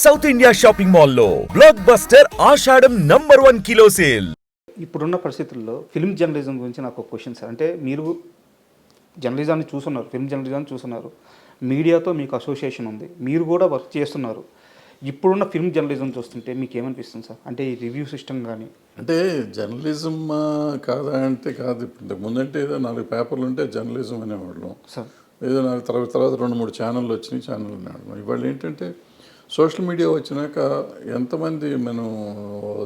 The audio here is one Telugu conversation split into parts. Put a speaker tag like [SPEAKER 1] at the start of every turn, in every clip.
[SPEAKER 1] సౌత్ ఇండియా షాపింగ్ మాల్లో బ్లాక్ బస్టర్ ఆషాఢం #1 కిలో సేల్.
[SPEAKER 2] ఇప్పుడున్న పరిస్థితుల్లో ఫిల్మ్ జర్నలిజం గురించి నాకు ఒక క్వశ్చన్ సార్. అంటే మీరు జర్నలిజాన్ని చూస్తున్నారు, ఫిల్మ్ జర్నలిజాన్ని చూస్తున్నారు, మీడియాతో మీకు అసోసియేషన్ ఉంది, మీరు కూడా వర్క్ చేస్తున్నారు. ఇప్పుడున్న ఫిల్మ్ జర్నలిజం చూస్తుంటే మీకు ఏమనిపిస్తుంది సార్? అంటే ఈ రివ్యూ సిస్టమ్ కానీ
[SPEAKER 3] అంటే జర్నలిజం కాదా అంటే కాదు. ఇప్పుడు ముందంటే ఏదో 4 పేపర్లు ఉంటే జర్నలిజం అనేవాళ్ళం.
[SPEAKER 2] సార్
[SPEAKER 3] ఏదో 4 తర్వాత 2-3 ఛానళ్ళు వచ్చినాయి, ఛానల్ అనేవాళ్ళం. ఇవాళ ఏంటంటే సోషల్ మీడియా వచ్చినాక ఎంతమంది మనం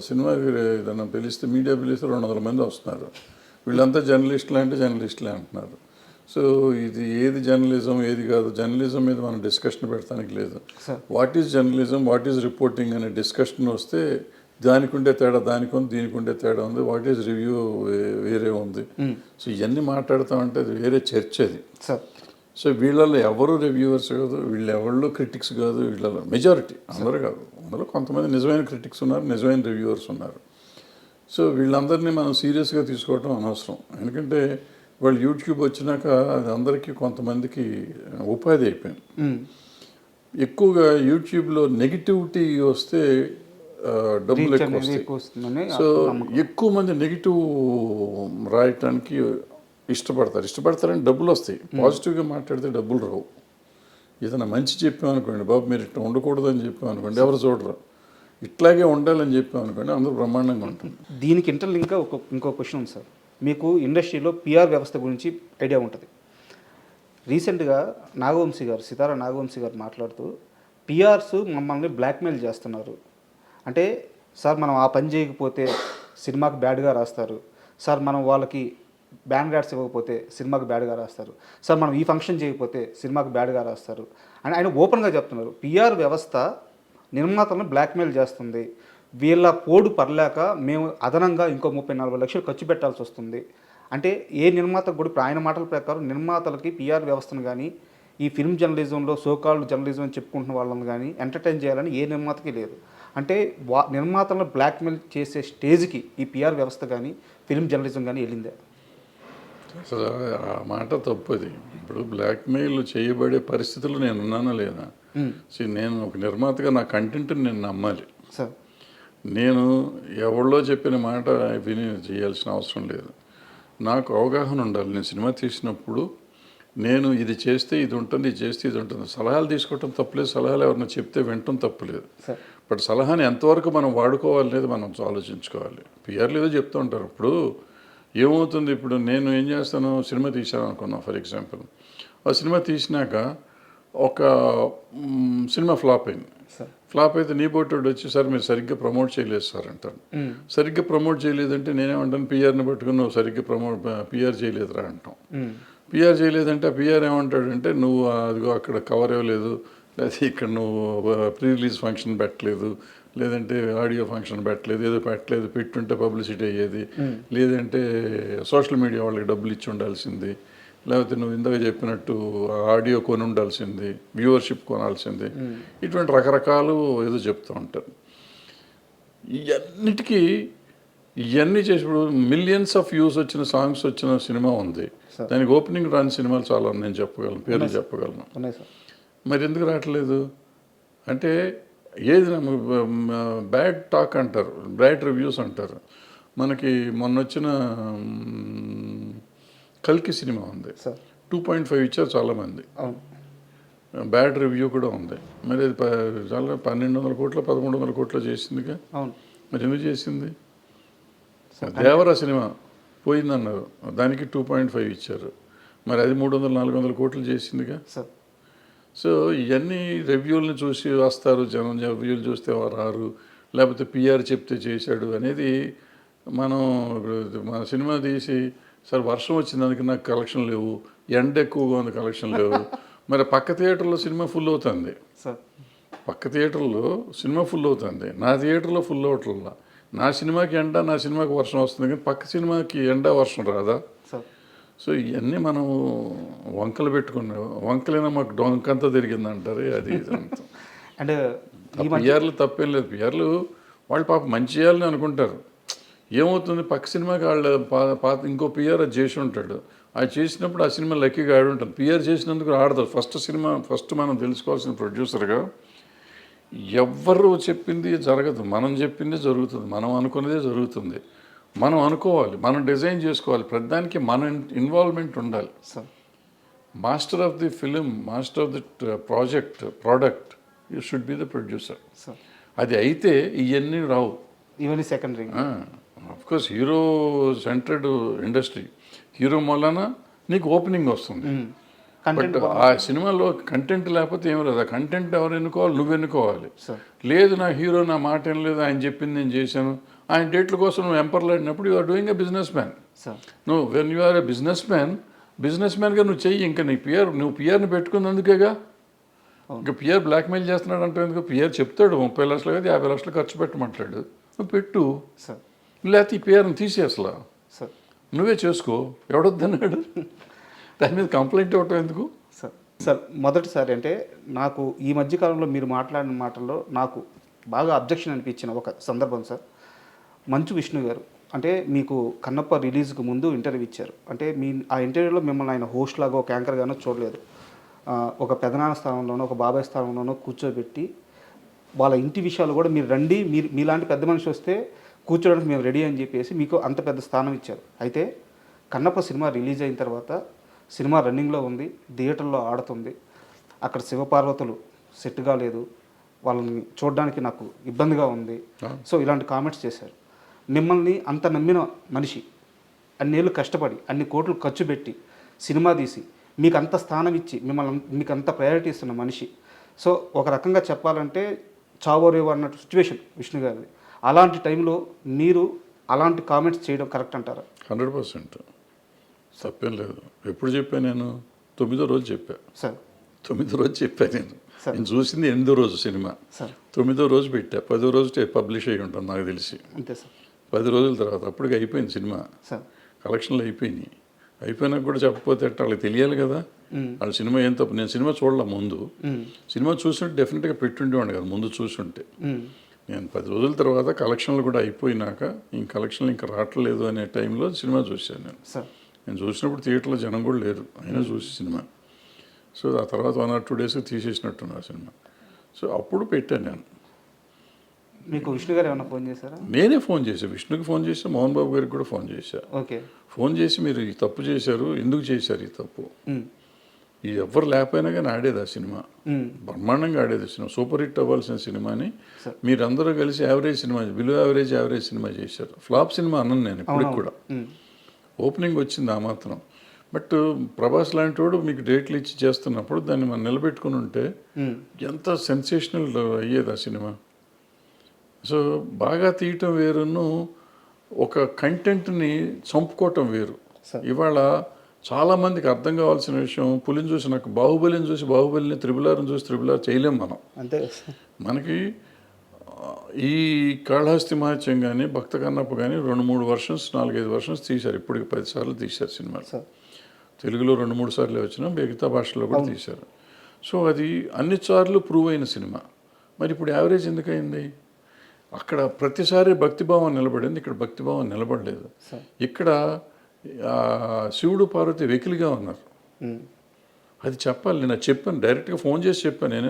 [SPEAKER 3] సినిమా ఏదైనా పిలిస్తే, మీడియా పిలిస్తే 200 మంది వస్తున్నారు. వీళ్ళంతా జర్నలిస్టులు అంటే జర్నలిస్టులే అంటున్నారు. సో ఇది ఏది జర్నలిజం ఏది కాదు, జర్నలిజం మీద మనం డిస్కషన్ పెడతానికి లేదు. What is journalism, what is reporting అనే డిస్కషన్ వస్తే దానికి ఉండే తేడా దానికి ఉంది, దీనికి ఉండే తేడా ఉంది, వాట్ ఈజ్ రివ్యూ వేరే ఉంది. సో ఇవన్నీ మాట్లాడుతామంటే అది వేరే చర్చ అది. సో వీళ్ళల్లో ఎవరు రివ్యూవర్స్ కాదు, వీళ్ళు ఎవరు క్రిటిక్స్ కాదు, వీళ్ళలో మెజారిటీ అందరూ కాదు, అందులో కొంతమంది నిజమైన క్రిటిక్స్ ఉన్నారు, నిజమైన రివ్యూవర్స్ ఉన్నారు. సో వీళ్ళందరినీ మనం సీరియస్గా తీసుకోవడం అనవసరం. ఎందుకంటే వాళ్ళు యూట్యూబ్ వచ్చినాక అది అందరికీ కొంతమందికి ఉపాధి అయిపోయింది. ఎక్కువగా యూట్యూబ్లో నెగిటివిటీ వస్తే డబ్బులు ఎక్కువ వస్తాయి. సో ఎక్కువ మంది నెగిటివ్ రాయటానికి ఇష్టపడతారని డబ్బులు వస్తాయి. పాజిటివ్గా మాట్లాడితే డబ్బులు రావు. ఏదైనా మంచి చెప్పామనుకోండి, బాబు మీరు ఇట్లా ఉండకూడదు అని చెప్పామనుకోండి, ఎవరు చూడరు. ఇట్లాగే ఉండాలని చెప్పామనుకోండి, అందరూ బ్రహ్మాండంగా ఉంటుంది.
[SPEAKER 2] దీనికి ఇంటర్లింక్ ఇంకో క్వశ్చన్ ఉంది సార్. మీకు ఇండస్ట్రీలో పిఆర్ వ్యవస్థ గురించి ఐడియా ఉంటుంది. రీసెంట్గా సితారా నాగవంశీ గారు మాట్లాడుతూ పిఆర్స్ మమ్మల్ని బ్లాక్మెయిల్ చేస్తున్నారు. అంటే సార్ మనం ఆ పని చేయకపోతే సినిమాకి బ్యాడ్గా రాస్తారు, సార్ మనం వాళ్ళకి బ్యాన్ కార్డ్స్ ఇవ్వకపోతే సినిమాకి బ్యాడ్గా రాస్తారు, సార్ మనం ఈ ఫంక్షన్ చేయకపోతే సినిమాకి బ్యాడ్గా రాస్తారు అని ఆయన ఓపెన్గా చెప్తున్నారు. పిఆర్ వ్యవస్థ నిర్మాతలను బ్లాక్మెయిల్ చేస్తుంది, వీళ్ళ పోడు పర్లేక మేము అదనంగా ఇంకో 30-40 లక్షలు ఖర్చు పెట్టాల్సి వస్తుంది. అంటే ఏ నిర్మాతకు కూడా ఆయన మాటల ప్రకారం నిర్మాతలకి పిఆర్ వ్యవస్థను కానీ ఈ ఫిల్మ్ జర్నలిజంలో సోకాల్డ్ జర్నలిజం అని చెప్పుకుంటున్న వాళ్ళని కానీ ఎంటర్టైన్ చేయాలని ఏ నిర్మాతకి లేదు. అంటే నిర్మాతలను బ్లాక్మెయిల్ చేసే స్టేజ్కి ఈ పిఆర్ వ్యవస్థ కానీ ఫిల్మ్ జర్నలిజం కానీ వెళ్ళిందే.
[SPEAKER 3] అసలు ఆ మాట తప్పది. ఇప్పుడు బ్లాక్మెయిల్ చేయబడే పరిస్థితులు నేను ఉన్నానా లేదా? నేను ఒక నిర్మాతగా నా కంటెంట్ని నేను నమ్మాలి.
[SPEAKER 2] సార్
[SPEAKER 3] నేను ఎవరిలో చెప్పిన మాట విని చేయాల్సిన అవసరం లేదు. నాకు అవగాహన ఉండాలి. నేను సినిమా తీసినప్పుడు నేను ఇది చేస్తే ఇది ఉంటుంది, ఇది చేస్తే ఇది ఉంటుంది. సలహాలు తీసుకోవటం తప్పులేదు, సలహాలు ఎవరైనా చెప్తే వినటం తప్పులేదు. బట్ సలహాని ఎంతవరకు మనం వాడుకోవాలి అనేది మనం ఆలోచించుకోవాలి. పిఆర్లు ఏదో చెప్తూ ఉంటారు. ఇప్పుడు ఏమవుతుంది, ఇప్పుడు నేను ఏం చేస్తాను, సినిమా తీశాను అనుకున్నాను ఫర్ ఎగ్జాంపుల్. ఆ సినిమా తీసినాక ఒక సినిమా ఫ్లాప్ అయింది. ఫ్లాప్ అయితే నీ బోటోడు వచ్చి సార్ మీరు సరిగ్గా ప్రమోట్ చేయలేదు సార్ అంటాను. సరిగ్గా ప్రమోట్ చేయలేదంటే నేనేమంటాను, పిఆర్ని పట్టుకుని నువ్వు సరిగ్గా పిఆర్ చేయలేదురా అంటాం. పిఆర్ చేయలేదంటే ఆ పిఆర్ ఏమంటాడంటే నువ్వు అదిగో అక్కడ కవర్ ఇవ్వలేదు, లేదా ఇక్కడ నువ్వు ప్రీ రిలీజ్ ఫంక్షన్ పెట్టలేదు, లేదంటే ఆడియో ఫంక్షన్ పెట్టలేదు, ఏదో పెట్టలేదు, పెట్టుంటే పబ్లిసిటీ అయ్యేది, లేదంటే సోషల్ మీడియా వాళ్ళకి డబ్బులు ఇచ్చి ఉండాల్సింది, లేకపోతే నువ్వు ఇందాక చెప్పినట్టు ఆడియో కొని ఉండాల్సింది, వ్యూవర్షిప్ కొనాల్సింది, ఇటువంటి రకరకాలు ఏదో చెప్తూ ఉంటారు. ఇవన్నీ చేసి ఇప్పుడు మిలియన్స్ ఆఫ్ వ్యూస్ వచ్చిన సాంగ్స్ వచ్చిన సినిమా ఉంది, దానికి ఓపెనింగ్ రాని సినిమాలు చాలా నేను చెప్పగలను, పేర్లు చెప్పగలను. మరి ఎందుకు రావట్లేదు అంటే ఏది బ్యాడ్ టాక్ అంటారు, బ్యాడ్ రివ్యూస్ అంటారు. మనకి మొన్న వచ్చిన కల్కి సినిమా ఉంది, 2.5 ఇచ్చారు చాలామంది, బ్యాడ్ రివ్యూ కూడా ఉంది. మరి అది చాలా 1200 కోట్లు 1300 కోట్లు చేసిందిగా. మరి ఎందుకు చేసింది? దేవరా సినిమా పోయిందన్నారు, దానికి 2.5 ఇచ్చారు, మరి అది 300-400 కోట్లు చేసిందిగా. సో ఇవన్నీ రివ్యూలను చూసి వస్తారు జనం, రివ్యూలు చూస్తే రారు, లేకపోతే పిఆర్ చెప్తే చేశాడు అనేది. మనం మన సినిమా తీసి సార్ వర్షం వచ్చింది అందుకే నాకు కలెక్షన్ లేవు, ఎండ ఎక్కువగా ఉంది కలెక్షన్ లేవు, మరి పక్క థియేటర్లో సినిమా ఫుల్ అవుతుంది, పక్క థియేటర్లో సినిమా ఫుల్ అవుతుంది, నా థియేటర్లో ఫుల్ అవట్లా. నా సినిమాకి ఎండ, నా సినిమాకి వర్షం వస్తుంది, కానీ పక్క సినిమాకి ఎండ వర్షం రాదా? సో ఇవన్నీ మనం వంకలు పెట్టుకున్నాం, వంకలైనా మాకు డొంకంతా తిరిగింది అంటారు. అది
[SPEAKER 2] అంటే
[SPEAKER 3] పిఆర్లు తప్పేం లేదు, పిఆర్లు వాళ్ళు పాప మంచి చేయాలని అనుకుంటారు. ఏమవుతుంది, పక్క సినిమాకి వాళ్ళు పాత ఇంకో పిఆర్ అది చేసి ఉంటాడు, అది చేసినప్పుడు ఆ సినిమా లక్కీగా ఆడి ఉంటుంది. పిఆర్ చేసినందుకు ఆడతారు. ఫస్ట్ మనం తెలుసుకోవాల్సిన ప్రొడ్యూసర్గా ఎవ్వరు చెప్పింది జరగదు, మనం చెప్పిందే జరుగుతుంది, మనం అనుకున్నదే జరుగుతుంది. మనం అనుకోవాలి, మనం డిజైన్ చేసుకోవాలి, ప్రతిదానికి మన ఇన్వాల్వ్మెంట్ ఉండాలి.
[SPEAKER 2] Sir
[SPEAKER 3] master of the film, master of the product you should be the producer.
[SPEAKER 2] Sir
[SPEAKER 3] అది అయితే ఇవన్నీ రావు.
[SPEAKER 2] ఇవన్నీ secondary.
[SPEAKER 3] Course hero centred industry, hero వలన నీకు ఓపెనింగ్ వస్తుంది. బట్ ఆ సినిమాలో కంటెంట్ లేకపోతే ఏం లేదు. ఆ కంటెంట్ ఎవరు ఎన్నుకోవాలి? నువ్వు ఎన్నుకోవాలి. లేదు నా హీరో నా మాట ఏం లేదు, ఆయన చెప్పింది నేను చేశాను, ఆయన డేట్ల కోసం నువ్వు ఎంపర్లాడినప్పుడు you are doing a businessman. నువ్వు when you are a business మ్యాన్గా నువ్వు చెయ్యి. ఇంకా నీ నువ్వు పిఆర్ని పెట్టుకున్నందుకేగా. ఇంకా పిఆర్ బ్లాక్మెయిల్ చేస్తున్నాడు అంటే ఎందుకు? పిఆర్ చెప్తాడు 30 లక్షలు కదా 50 లక్షలు ఖర్చు పెట్టమంటాడు, నువ్వు పెట్టు. లేకపోతే ఈ పిఆర్ని తీసి అసలు నువ్వే చేసుకో, ఎవడొద్దన్నాడు? దాని మీద కంప్లైంట్ ఇవ్వటం ఎందుకు?
[SPEAKER 2] సార్ మొదటిసారి అంటే నాకు ఈ మధ్యకాలంలో మీరు మాట్లాడిన మాటల్లో నాకు బాగా అబ్జెక్షన్ అనిపించిన ఒక సందర్భం సార్. మంచు విష్ణు గారు అంటే మీకు కన్నప్ప రిలీజ్కి ముందు ఇంటర్వ్యూ ఇచ్చారు. అంటే ఆ ఇంటర్వ్యూలో మిమ్మల్ని ఆయన హోస్ట్ లాగా ఒక యాంకర్ గానో చూడలేదు. ఒక పెదనాన్న స్థానంలోనో ఒక బాబాయ్ స్థానంలోనో కూర్చోబెట్టి వాళ్ళ ఇంటి విషయాలు కూడా మీరు రండి, మీలాంటి పెద్ద మనిషి వస్తే కూర్చోడానికి మేము రెడీ అని చెప్పేసి మీకు అంత పెద్ద స్థానం ఇచ్చారు. అయితే కన్నప్ప సినిమా రిలీజ్ అయిన తర్వాత సినిమా రన్నింగ్లో ఉంది, థియేటర్లో ఆడుతుంది, అక్కడ శివపార్వతులు సెట్ కాలేదు, వాళ్ళని చూడడానికి నాకు ఇబ్బందిగా ఉంది, సో ఇలాంటి కామెంట్స్ చేశారు. మిమ్మల్ని అంత నమ్మిన మనిషి, అన్నేళ్ళు కష్టపడి అన్ని కోట్లు ఖర్చు పెట్టి సినిమా తీసి మీకు అంత స్థానం ఇచ్చి మీకు అంత ప్రయారిటీ ఇస్తున్న మనిషి, సో ఒక రకంగా చెప్పాలంటే చావోరేవో అన్నట్టు సిచ్యువేషన్ విష్ణు గారిది. అలాంటి టైంలో మీరు అలాంటి కామెంట్స్ చేయడం కరెక్ట్ అంటారా?
[SPEAKER 3] 100% తప్పేం లేదు. ఎప్పుడు చెప్పాను నేను? 9వ రోజు చెప్పా
[SPEAKER 2] సార్.
[SPEAKER 3] 9వ రోజు చెప్పాను నేను చూసింది 8వ రోజు సినిమా, 9వ రోజు పెట్టా, 10వ రోజు పబ్లిష్ అయ్యి ఉంటాను నాకు తెలిసి.
[SPEAKER 2] అంతే సార్.
[SPEAKER 3] 10 రోజుల తర్వాత అప్పటికి అయిపోయింది సినిమా, కలెక్షన్లు అయిపోయినాయి. అయిపోయినాక కూడా చెప్పకపోతే అట్లా వాళ్ళకి తెలియాలి కదా వాళ్ళ సినిమా ఏం తప్పు. నేను సినిమా చూడలే ముందు, సినిమా చూస్తుంటే డెఫినెట్గా పెట్టుండేవాడు కదా ముందు చూసుంటే. నేను 10 రోజుల తర్వాత కలెక్షన్లు కూడా అయిపోయినాక కలెక్షన్లు ఇంకా రావట్లేదు అనే టైంలో సినిమా చూశాను నేను చూసినప్పుడు థియేటర్లో జనం కూడా లేరు, అయినా చూసి సినిమా. సో ఆ తర్వాత 1 or 2 days తీసేసినట్టున్నారు సినిమా. సో అప్పుడు పెట్టాను నేను.
[SPEAKER 2] మీకు విష్ణు గారు ఏమైనా ఫోన్ చేశారా?
[SPEAKER 3] నేనే ఫోన్ చేశాను, విష్ణుకి ఫోన్ చేశాను, మోహన్ బాబు గారికి కూడా ఫోన్ చేశాను.
[SPEAKER 2] ఓకే.
[SPEAKER 3] ఫోన్ చేసి మీరు ఈ తప్పు చేశారు, ఎందుకు చేశారు ఈ తప్పు? ఈ ఎవరు లేకపోయినా కానీ ఆడేది ఆ సినిమా, బ్రహ్మాండంగా ఆడేది సినిమా, సూపర్ హిట్ అవ్వాల్సిన సినిమాని మీరందరూ కలిసి average cinema, below average cinema చేశారు. ఫ్లాప్ సినిమా అన్నాను నేను ఇప్పటికి కూడా. ఓపెనింగ్ వచ్చింది ఆ మాత్రం. బట్ ప్రభాస్ లాంటి వాడు మీకు డేట్లు ఇచ్చి చేస్తున్నప్పుడు దాన్ని మనం నిలబెట్టుకుని ఉంటే ఎంత సెన్సేషనల్ అయ్యేది ఆ సినిమా. సో బాగా తీయటం వేరును ఒక కంటెంట్ని చంపుకోవటం వేరు. ఇవాళ చాలామందికి అర్థం కావాల్సిన విషయం, పులిని చూసి నాకు బాహుబలిని చూసి బాహుబలిని, త్రిబులార్ని చూసి త్రిబులార్ చేయలేం మనం.
[SPEAKER 2] అంతే. మనకి
[SPEAKER 3] ఈ కాళహస్తి మహత్యం కానీ భక్త కన్నప్ప కానీ 2-3 వర్షన్స్ 4-5 వర్షన్స్ తీశారు. ఇప్పటికి 10 సార్లు తీశారు సినిమాలు. తెలుగులో 2-3 సార్లు వచ్చినా మిగతా భాషల్లో కూడా తీశారు. సో అది అన్ని సార్లు ప్రూవ్ అయిన సినిమా. మరి ఇప్పుడు యావరేజ్ ఎందుకయింది? అక్కడ ప్రతిసారి భక్తిభావం నిలబడింది, ఇక్కడ భక్తిభావం నిలబడలేదు. ఇక్కడ శివుడు పార్వతి వెకిలిగా ఉన్నారు. అది చెప్పాలి. నేను చెప్పాను, డైరెక్ట్గా ఫోన్ చేసి చెప్పాను. నేను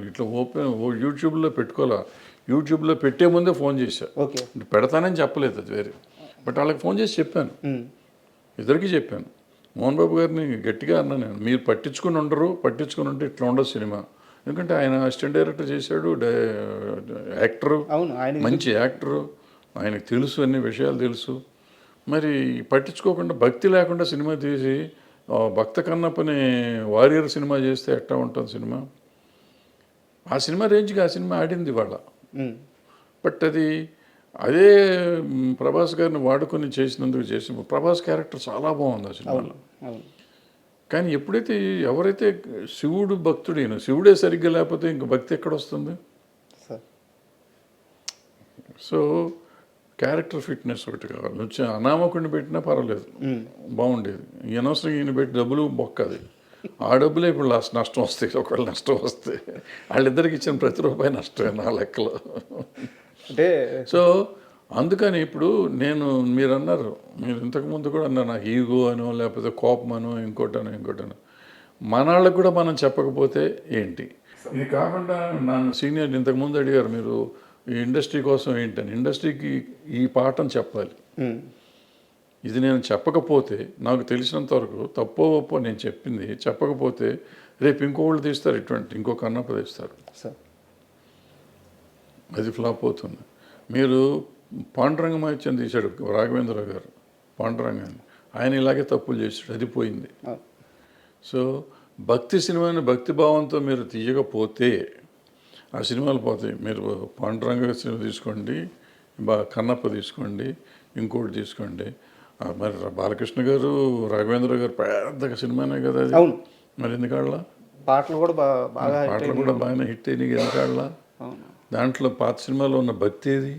[SPEAKER 3] ఇట్లా యూట్యూబ్లో పెట్టుకోవాలా, యూట్యూబ్లో పెట్టే ముందే ఫోన్ చేశా. పెడతానని చెప్పలేదు, అది వేరే. బట్ వాళ్ళకి ఫోన్ చేసి చెప్పాను, ఇద్దరికి చెప్పాను. మోహన్ బాబు గారిని గట్టిగా అన్నా నేను, మీరు పట్టించుకుని ఉంటే ఇట్లా ఉండదు సినిమా. ఎందుకంటే ఆయన అసిస్టెంట్ డైరెక్టర్ చేశాడు, యాక్టరు, మంచి యాక్టరు, ఆయనకు తెలుసు, అన్ని విషయాలు తెలుసు. మరి పట్టించుకోకుండా భక్తి లేకుండా సినిమా తీసి భక్త కన్నప్పని వారియర్ సినిమా చేస్తే ఎట్లా ఉంటుంది సినిమా? ఆ సినిమా రేంజ్కి ఆ సినిమా ఆడింది ఇవాళ. బట్ అదే ప్రభాస్ గారిని వాడుకొని చేసినందుకు చేసిన ప్రభాస్ క్యారెక్టర్ చాలా బాగుంది ఆ సినిమాలో. కానీ ఎప్పుడైతే ఎవరైతే శివుడు భక్తుడైన, శివుడే సరిగ్గా లేకపోతే ఇంక భక్తి ఎక్కడ వస్తుంది? సో క్యారెక్టర్ ఫిట్నెస్ ఒకటి కావాలి. వచ్చి అనామకుడిని పెట్టినా పర్వాలేదు, బాగుండేది. ఈ అనవసరంగా ఈయన పెట్టి డబ్బులు బొక్కది. ఆ డబ్బులే ఇప్పుడు నష్టం వస్తాయి. ఒకవేళ నష్టం వస్తే వాళ్ళిద్దరికి ఇచ్చిన ప్రతి రూపాయి నష్టమే నా లెక్కలో.
[SPEAKER 2] అంటే
[SPEAKER 3] సో అందుకని ఇప్పుడు మీరు అన్నారు, మీరు ఇంతకుముందు కూడా అన్నారు, నాకు ఈగో అనో లేకపోతే కోపం అనో ఇంకోటనో మన వాళ్ళకు కూడా మనం చెప్పకపోతే ఏంటి? ఇది కాకుండా నన్ను సీనియర్ ఇంతకుముందు అడిగారు మీరు ఈ ఇండస్ట్రీ కోసం ఏంటని. ఇండస్ట్రీకి ఈ పాఠం చెప్పాలి. ఇది నేను చెప్పకపోతే నాకు తెలిసినంత వరకు తప్పో ఒప్పో నేను చెప్పింది చెప్పకపోతే రేపు ఇంకోళ్ళు తీస్తారు, ఇటువంటి ఇంకో కన్నప్ప తీస్తారు,
[SPEAKER 2] సార్
[SPEAKER 3] అది ఫ్లాప్ అవుతుంది. మీరు పాండురంగ మహత్యం తీశాడు రాఘవేంద్రరావు గారు, పాండురంగాన్ని, ఆయన ఇలాగే తప్పులు చేశాడు, అది పోయింది. సో భక్తి సినిమాని భక్తి భావంతో మీరు తీయకపోతే ఆ సినిమాలు పోతాయి. మీరు పాండురంగ సినిమా తీసుకోండి, కన్నప్ప తీసుకోండి, ఇంకోటి తీసుకోండి. మరి బాలకృష్ణ గారు రాఘవేంద్ర గారు పెద్ద సినిమానే కదా అది.
[SPEAKER 2] అవును.
[SPEAKER 3] మరి ఎందుకాళ్ళ
[SPEAKER 2] పాటలు కూడా బాగా
[SPEAKER 3] పాటలు కూడా బాగానే హిట్ అయినాయి ఎందుకాళ్ళ. దాంట్లో పాత సినిమాలో ఉన్న భక్తి ఏది,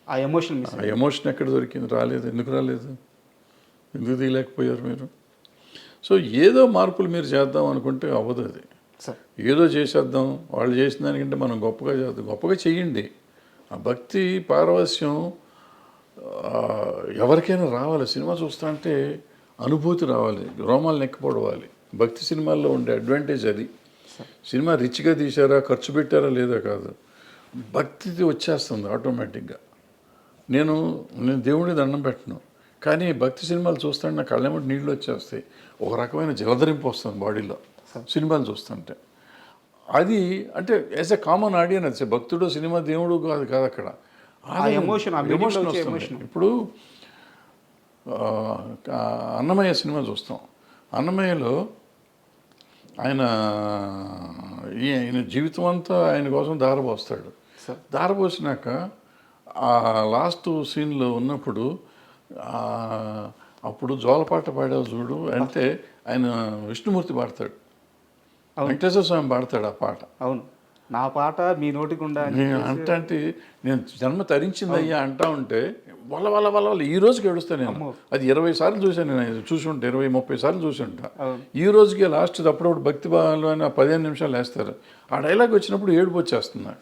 [SPEAKER 2] ఆ ఎమోషన్
[SPEAKER 3] ఆ ఎమోషన్ ఎక్కడ దొరికింది? రాలేదు. ఎందుకు రాలేదు? ఎందుకు తీయలేకపోయారు మీరు? సో ఏదో మార్పులు మీరు చేద్దాం అనుకుంటే అవ్వదు. అది ఏదో చేసేద్దాం, వాళ్ళు చేసిన దానికంటే మనం గొప్పగా చేద్దాం. గొప్పగా చెయ్యండి. ఆ భక్తి పారవస్యం ఎవరికైనా రావాలి. సినిమా చూస్తా అంటే అనుభూతి రావాలి, రోమాలు నెక్కిపోవాలి. భక్తి సినిమాల్లో ఉండే అడ్వాంటేజ్ అది. సినిమా రిచ్గా తీశారా, ఖర్చు పెట్టారా లేదా కాదు, భక్తి వచ్చేస్తుంది ఆటోమేటిక్గా. నేను దేవుడి దండం పెట్టను, కానీ భక్తి సినిమాలు చూస్తుంటే నా కళ్ళెమ్మటి నీళ్ళు వచ్చేస్తాయి. ఒక రకమైన జలధరింపు వస్తుంది బాడీలో సినిమాలు చూస్తుంటే. అది అంటే యాజ్ ఎ కామన్ ఆడియన్స్, భక్తుడు సినిమా దేవుడు కాదు కాదు అక్కడ ఎమోషన్ వస్తుంది. ఇప్పుడు అన్నమయ్య సినిమా చూస్తాం. అన్నమయ్యలో ఆయన జీవితం అంతా ఆయన కోసం దారపోస్తాడు. దారపోసినాక ఆ లాస్ట్ సీన్లో ఉన్నప్పుడు అప్పుడు జోలపాట పాడావు చూడు అంటే ఆయన విష్ణుమూర్తి పాడతాడు, వెంకటేశ్వర స్వామి పాడతాడు ఆ పాట.
[SPEAKER 2] అవును, నా పాట మీ నోటికుండా
[SPEAKER 3] అంటే నేను జన్మ తరించింది అయ్యా అంటా ఉంటే వాళ్ళ వాళ్ళ వాళ్ళ వాళ్ళు ఈ రోజుకి ఏడుస్తాను నేను. అది 20 సార్లు చూశాను నేను, చూసి ఉంటా 20-30 సార్లు చూసి ఉంటా. ఈ రోజుకి లాస్ట్ అప్పుడప్పుడు భక్తి భావాలు అని 15 నిమిషాలు వేస్తారు. ఆ డైలాగ్ వచ్చినప్పుడు ఏడుపు వచ్చేస్తుంది.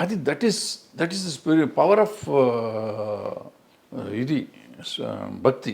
[SPEAKER 3] అది that is the power of ఇది భక్తి.